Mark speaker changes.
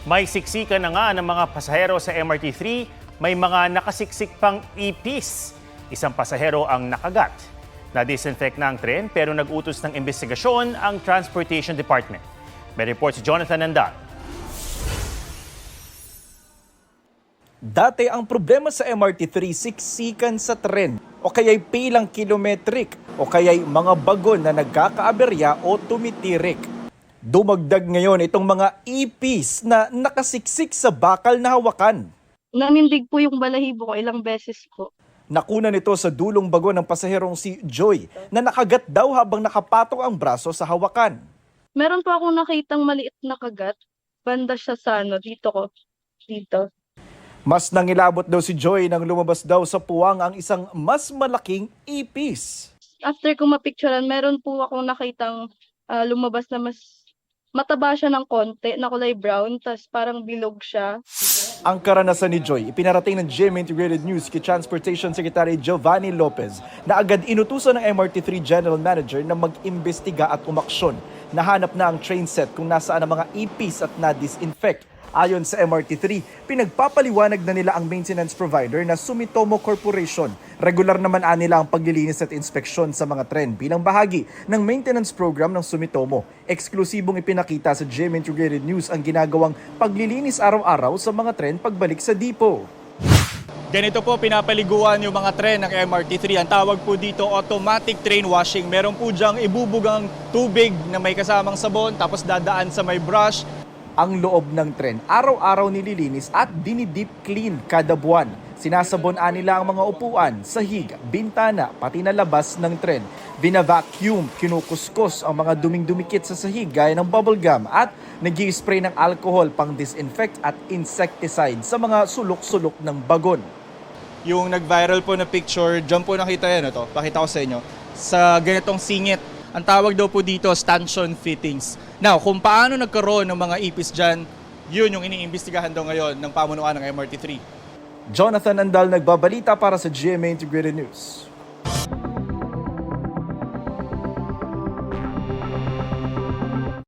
Speaker 1: May siksikan na nga ng mga pasahero sa MRT3, may mga nakasiksik pang ipis. Isang pasahero ang nakagat. Na-disinfect na ang tren pero nag-utos ng investigasyon ang Transportation Department. May report si Jonathan Nandal.
Speaker 2: Dati ang problema sa MRT3, siksikan sa tren o kaya'y pilang kilometrik o kaya'y mga bagon na nagkakaaberya o tumitirik. Dumagdag ngayon itong mga ipis na nakasiksik sa bakal na hawakan.
Speaker 3: Nanindig po yung balahibo ko ilang beses po.
Speaker 2: Nakuna nito sa dulong bagon ng pasaherong si Joy na nakagat daw habang nakapatong ang braso sa hawakan.
Speaker 3: Meron po akong nakitang maliit na kagat. Banda siya sa dito.
Speaker 2: Mas nangilabot daw si Joy nang lumabas daw sa puwang ang isang mas malaking ipis.
Speaker 3: After ko mapicturean, meron po akong nakitang lumabas na mas mataba siya ng konti, na kulay brown, tas parang bilog siya.
Speaker 2: Ang karanasan ni Joy, ipinarating ng GMA Integrated News kay Transportation Secretary Giovanni Lopez na agad inutusan ng MRT3 General Manager na mag-imbestiga at umaksyon. Nahanap na ang train set kung nasaan ang mga ipis at na-disinfect. Ayon sa MRT3, pinagpapaliwanag na nila ang maintenance provider na Sumitomo Corporation. Regular naman nila ang paglilinis at inspeksyon sa mga tren bilang bahagi ng maintenance program ng Sumitomo. Eksklusibong ipinakita sa GMA Integrated News ang ginagawang paglilinis araw-araw sa mga tren pagbalik sa depot.
Speaker 4: Ganito po pinapaliguan yung mga tren ng MRT3. Ang tawag po dito automatic train washing. Meron po diyang ibubugang tubig na may kasamang sabon tapos dadaan sa may brush.
Speaker 2: Ang loob ng tren, araw-araw nililinis at dinidip clean kada buwan. Sinasabon nila ang mga upuan, sahig, bintana, pati na labas ng tren. Bina-vacuum, kinukuskus ang mga duming-dumikit sa sahig gaya ng bubble gum at nag-i-spray ng alcohol pang disinfect at insecticide sa mga sulok-sulok ng bagon.
Speaker 4: Yung nag-viral po na picture, dyan po nakita yan. Ito, pakita ko sa inyo. Sa ganitong singit, ang tawag daw po dito, stanchion fittings. Now, kung paano nagkaroon ng mga ipis dyan, yun yung iniimbestigahan daw ngayon ng pamunuan ng MRT3.
Speaker 2: Jonathan Andal nagbabalita para sa GMA Integrated News.